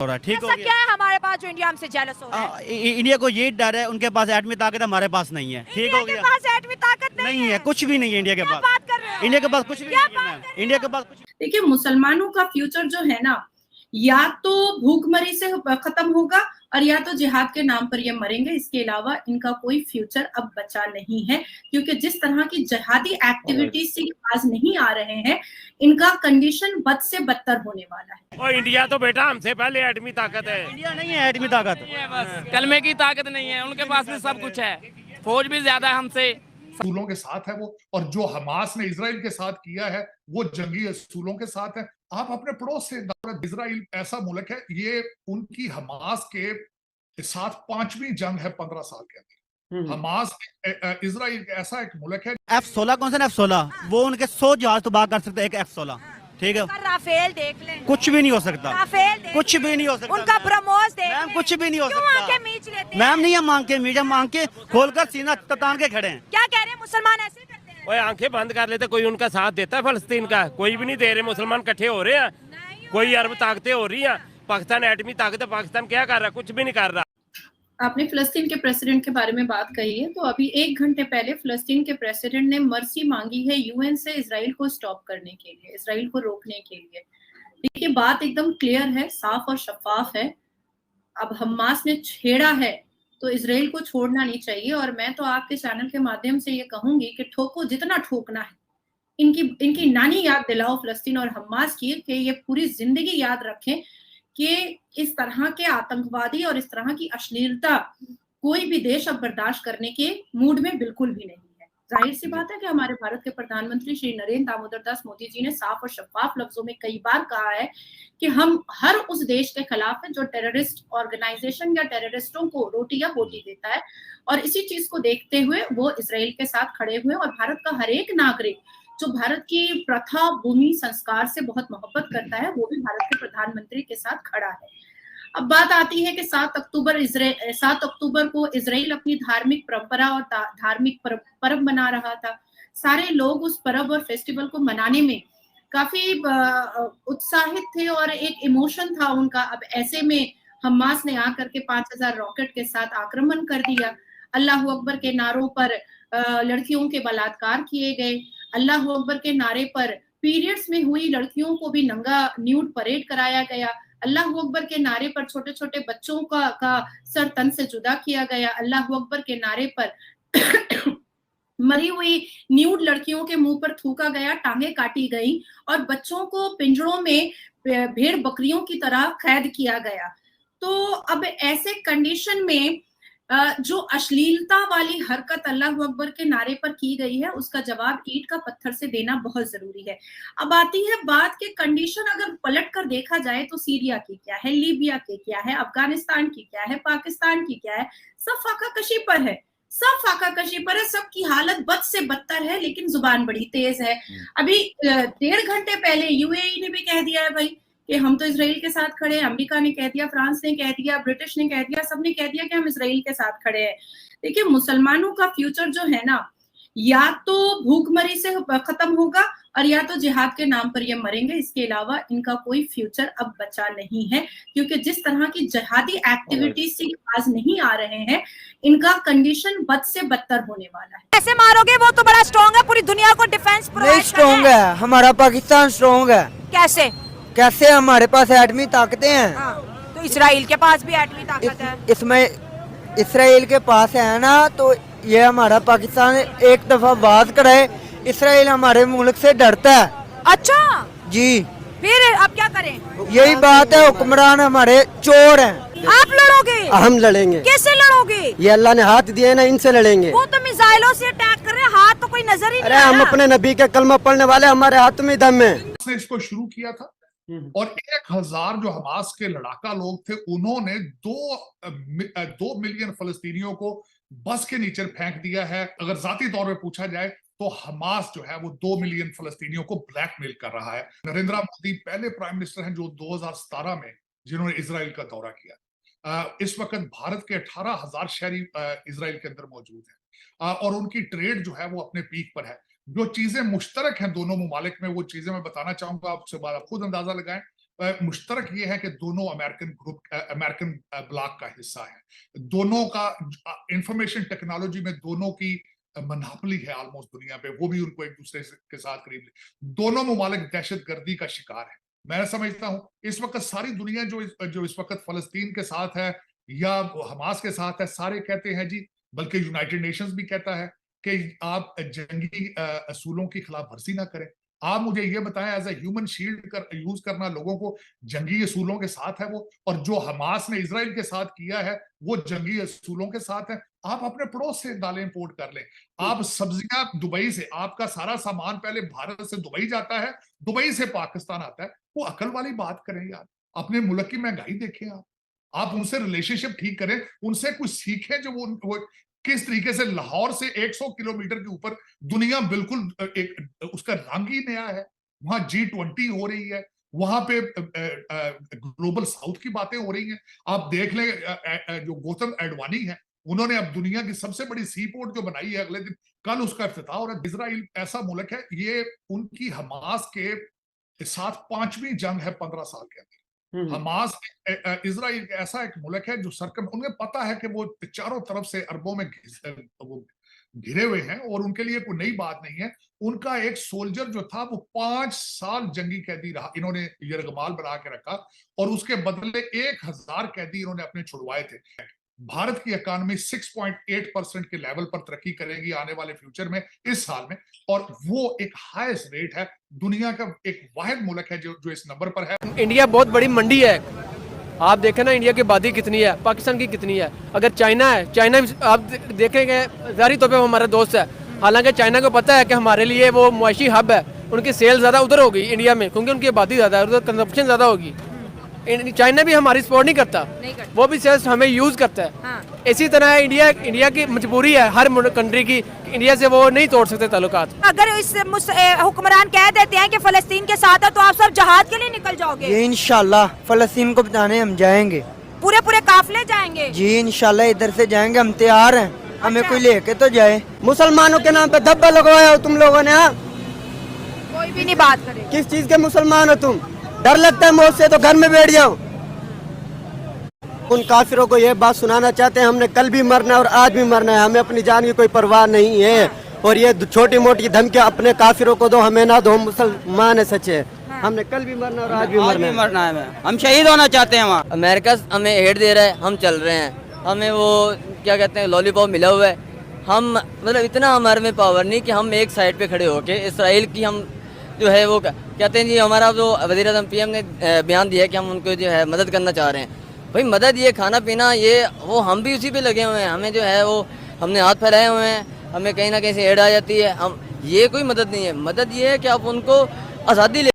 हो रहा है, ठीक हो ऐसा गया। क्या है हमारे पास जो इंडिया हमसे जेलस हो रहा है? इंडिया को ये डर है, उनके पास एटमी ताकत, हमारे पास नहीं है, ठीक इंडिया हो के गया। पास एटमी ताकत नहीं है, कुछ भी नहीं है इंडिया के क्या पास। बात कर रहे हो? इंडिया के पास कुछ भी क्या नहीं है बात मैम, कर रहे इंडिया हो? के पास कुछ। देखिए, मुसलमानों का फ्यूचर जो है ना, या तो भूखमरी से खत्म होगा और या तो जिहाद के नाम पर ये मरेंगे। इसके अलावा इनका कोई फ्यूचर अब बचा नहीं है, क्योंकि जिस तरह की जिहादी एक्टिविटीज से आज नहीं आ रहे हैं, इनका कंडीशन बद से बदतर होने वाला है। और इंडिया तो बेटा हमसे पहले एटमी ताकत है। इंडिया नहीं है एटमी ताकत, बस कलमे की ताकत नहीं है, उनके पास भी सब कुछ है, फौज भी ज्यादा है हमसे। असूलों के साथ है वो, और जो हमास ने इजराइल के साथ किया है वो जंगी असूलों के साथ है। आप अपने पड़ोस से, इजराइल ऐसा मुल्क है, ये उनकी हमास के साथ 5वीं जंग है 15 साल के अंदर। हमास इजराइल ऐसा एक मुल्क है। F-16 कौन सा F-16, वो उनके 100 जहाज तबाह कर सकते हैं, एक F-16, ठीक है। राफेल देख लें, कुछ भी नहीं हो सकता, राफेल देख कुछ भी नहीं हो सकता, उनका ब्रह्मोस देख मैम, लें। कुछ भी नहीं हो क्यों सकता आंखें मीच लेते हैं? मैम नहीं है, मांग के मीडिया मांग के खोलकर सीना तान के खड़े हैं। क्या कह रहे हैं, मुसलमान ऐसे करते हैं? ओए आंखें बंद कर लेते, कोई उनका साथ देता है फलस्तीन का? कोई भी नहीं दे रहे। मुसलमान इकट्ठे हो रहे हैं, कोई अरब ताकतें हो रही हैं, पाकिस्तान एटमी ताकत है, पाकिस्तान क्या कर रहा है? कुछ भी नहीं कर रहा। आपने फिलिस्तीन के प्रेसिडेंट के बारे में बात कही है, तो अभी 1 घंटे पहले फिलिस्तीन के प्रेसिडेंट ने मर्सी मांगी है यूएन से इजराइल को स्टॉप करने के लिए, इजराइल को रोकने के लिए। देखिए, बात एकदम क्लियर है, साफ और शफाफ है। अब हमास ने छेड़ा है तो इजराइल को छोड़ना नहीं चाहिए। और मैं तो आपके चैनल के माध्यम से ये कहूंगी कि ठोको जितना ठोकना है, इनकी नानी याद दिलाओ फिलिस्तीन और हमास की, कि ये पूरी जिंदगी याद रखें कि इस तरह के आतंकवादी और इस तरह की अश्लीलता कोई भी देश अब बर्दाश्त करने के मूड में बिल्कुल भी नहीं है। जाहिर सी बात है कि हमारे भारत के प्रधानमंत्री श्री नरेंद्र दामोदर दास मोदी जी ने साफ और शफाफ लफ्जों में कई बार कहा है कि हम हर उस देश के खिलाफ है जो टेररिस्ट ऑर्गेनाइजेशन या टेररिस्टों को रोटी या बोटी देता है। और इसी चीज को देखते हुए वो इसराइल के साथ खड़े हुए, और भारत का हर एक नागरिक जो भारत की प्रथा, भूमि, संस्कार से बहुत मोहब्बत करता है, वो भी भारत के प्रधानमंत्री के साथ खड़ा है। अब बात आती है कि 7 अक्टूबर को इजराइल अपनी धार्मिक परंपरा और धार्मिक पर्व मना रहा था। सारे लोग उस पर्व और फेस्टिवल को मनाने में काफी उत्साहित थे और एक इमोशन था उनका। अब ऐसे में हमास ने आकर के 5000 रॉकेट के साथ आक्रमण कर दिया। अल्लाह अकबर के नारों पर लड़कियों के बलात्कार किए गए। अल्लाह अकबर के नारे पर पीरियड्स में हुई लड़कियों को भी नंगा न्यूड परेड कराया गया। अल्लाह अकबर के नारे पर छोटे छोटे बच्चों का सर तन से जुदा किया गया। अल्लाह अकबर के नारे पर मरी हुई न्यूड लड़कियों के मुंह पर थूका गया, टांगे काटी गई और बच्चों को पिंजरों में भेड़ बकरियों की तरह कैद किया गया। तो अब ऐसे कंडीशन में जो अश्लीलता वाली हरकत अल्लाह अकबर के नारे पर की गई है, उसका जवाब ईंट का पत्थर से देना बहुत जरूरी है। अब आती है बात के कंडीशन अगर पलट कर देखा जाए तो सीरिया की क्या है, लीबिया की क्या है, अफगानिस्तान की क्या है, पाकिस्तान की क्या है, सब फाका कशी पर है, सब फाका कशी पर है। सबकी हालत बद से बदतर है, लेकिन जुबान बड़ी तेज है। अभी 1.5 घंटे पहले यूएई ने भी कह दिया है भाई कि हम तो इजराइल के साथ खड़े हैं। अमेरिका ने कह दिया, फ्रांस ने कह दिया, ब्रिटिश ने कह दिया, सबने कह दिया कि हम इजराइल के साथ खड़े हैं। देखिए, मुसलमानों का फ्यूचर जो है ना, या तो भूखमरी से खत्म होगा और या तो जिहाद के नाम पर ये मरेंगे। इसके अलावा इनका कोई फ्यूचर अब बचा नहीं है, क्योंकि जिस तरह की जिहादी एक्टिविटीज से आज नहीं आ रहे हैं, इनका कंडीशन बद से बदतर होने वाला है। कैसे मारोगे? वो तो बड़ा स्ट्रॉन्ग है, पूरी दुनिया को डिफेंस नहीं स्ट्रॉन्ग है, हमारा पाकिस्तान स्ट्रॉन्ग है। कैसे हमारे पास एटमी ताकतें हैं। तो इसराइल के पास भी एटमी ताकत है। इसमें इसराइल के पास है ना, तो ये हमारा पाकिस्तान एक दफा बात करे, इसराइल हमारे मुल्क से डरता है। अच्छा जी, फिर अब क्या करें? यही बात है, हुक्मरान हमारे चोर हैं। आप लड़ोगे? हम लड़ेंगे। कैसे लड़ोगे? ये अल्लाह ने हाथ दिए ना, इनसे लड़ेंगे। वो तो मिसाइलों से अटैक कर रहे हैं, हाथ तो कोई नजर ही नहीं अरे हम अपने नबी के कलमा पढ़ने वाले, हमारे हाथ में दम है। उसने इसको शुरू किया था और 1000 जो हमास के लड़ाका लोग थे, उन्होंने 2 मिलियन फलस्तीनियों को बस के नीचे फेंक दिया है। अगर जाती तौर पे पूछा जाए तो हमास जो है वो 2 मिलियन फलस्तीनियों को ब्लैकमेल कर रहा है। नरेंद्र मोदी पहले प्राइम मिनिस्टर हैं जो 2017 में जिन्होंने इजराइल का दौरा किया। इस वक्त भारत के 18,000 शहरी इजराइल के अंदर मौजूद हैं और उनकी ट्रेड जो है वो अपने पीक पर है। जो चीजें मुश्तरक हैं दोनों ममालिक में, वो चीजें मैं बताना चाहूंगा आपसे, आप खुद अंदाजा लगाएं। मुश्तरक ये है कि दोनों अमेरिकन ब्लॉक का हिस्सा है। दोनों का इंफॉर्मेशन टेक्नोलॉजी में दोनों की मनापली है ऑलमोस्ट दुनिया पे, वो भी उनको एक दूसरे के साथ करीब। दोनों ममालिक दहशतगर्दी का शिकार है। मैं समझता हूं इस वक्त सारी दुनिया जो इस वक्त फलस्तीन के साथ है या हमास के साथ है, सारे कहते हैं जी, बल्कि यूनाइटेड नेशंस भी कहता है कि आप जंगी असूलों की खिलाफ वर्जी ना करें। आप मुझे ये बताएं, as a human shield use करना लोगों को जंगी असूलों के साथ है वो, और जो हमास ने इजराइल के साथ किया है वो जंगी असूलों के साथ है। आप अपने पड़ोस से दालें इंपोर्ट कर लें, आप सब्जियां दुबई से, आपका सारा सामान पहले भारत से दुबई जाता है, दुबई से पाकिस्तान आता है। वो अकल वाली बात करें यार, अपने मुल्क की महंगाई देखें आप उनसे रिलेशनशिप ठीक करें, उनसे कुछ सीखें जो वो किस तरीके से लाहौर से 100 किलोमीटर के ऊपर दुनिया बिल्कुल एक उसका रंग ही नया है। वहां G20 हो रही है, वहां पे ग्लोबल साउथ की बातें हो रही हैं। आप देख लें जो गौतम अडवाणी है, उन्होंने अब दुनिया की सबसे बड़ी सी पोर्ट जो बनाई है, अगले दिन कल उसका इफ्तिताह हो रहा है। इजराइल ऐसा मुल्क है, ये उनकी हमास के साथ 5वीं जंग है 15 साल के अंदर। हमास इजराइल ऐसा एक मुल्क है जो उन्हें पता है कि वो चारों तरफ से अरबों में वो घिरे हुए हैं और उनके लिए कोई नई बात नहीं है। उनका एक सोल्जर जो था वो 5 साल जंगी कैदी रहा, इन्होंने यरगमाल बना के रखा और उसके बदले 1000 कैदी इन्होंने अपने छुड़वाए थे। भारत की इकॉनमी 6.8% के लेवल पर तरक्की करेगी आने वाले फ्यूचर में, इस साल में, और वो एक हाईएस्ट रेट है। दुनिया का एक वाहिद मुल्क है जो इस नंबर पर है। इंडिया बहुत बड़ी मंडी है। आप देखें ना, इंडिया की आबादी कितनी है, पाकिस्तान की कितनी है। अगर चाइना है, चाइना आप देखेंगे ज़ाहिरी तौर पे वो हमारा दोस्त है, हालांकि चाइना को पता है कि हमारे लिए वो मुआशी हब है। उनकी सेल ज़्यादा उधर होगी इंडिया में, क्योंकि उनकी आबादी ज़्यादा है, उधर कंजप्शन ज़्यादा होगी। चाइना भी हमारी सपोर्ट नहीं करता, वो भी सिर्फ हमें यूज करता है। हाँ। इसी तरह इंडिया की मजबूरी है हर कंट्री की, इंडिया से वो नहीं तोड़ सकते ताल्लुकात। अगर इस हुक्मरान कह देते हैं कि फलस्तीन के साथ है तो आप सब जहाद के लिए निकल जाओगे? ये इंशाल्लाह फलस्तीन को बचाने हम जाएंगे, पूरे काफिले जाएंगे जी इंशाल्लाह। इधर से जाएंगे, हम तैयार हैं। हमें कोई लेके तो जाए। मुसलमानों के नाम पे धब्बा लगवाया हो तुम लोगों ने। कोई भी नहीं बात करे। किस चीज के मुसलमान हो तुम? डर लगता है मौत से तो घर में बैठ जाओ। उन काफिरों को ये बात सुनाना चाहते हैं, हमने कल भी मरना है और आज भी मरना है, हमें अपनी जान की कोई परवाह नहीं है। और ये छोटी मोटी धमकियां अपने काफिरों को दो, हमें ना दो, हम मुसलमान है सच्चे। हमने कल भी मरना और आज भी मरना है। हम शहीद होना चाहते हैं। वहाँ अमेरिका हमें एड दे रहा है, हम चल रहे हैं। हमें वो क्या कहते हैं लॉलीपॉप मिला हुआ है। हम मतलब इतना हमारे में पावर नहीं कि हम एक साइड पे खड़े होके इसराइल की हम जो है वो कहते हैं जी, हमारा जो वज़ीर-ए-आज़म PM ने बयान दिया है कि हम उनको जो है मदद करना चाह रहे हैं। भाई मदद, ये खाना पीना, ये वो हम भी उसी पे लगे हुए हैं। हमें जो है वो हमने हाथ फैलाए हुए हैं, हमें कहीं ना कहीं से एड आ जाती है। हम ये कोई मदद नहीं है। मदद ये है कि आप उनको आज़ादी ले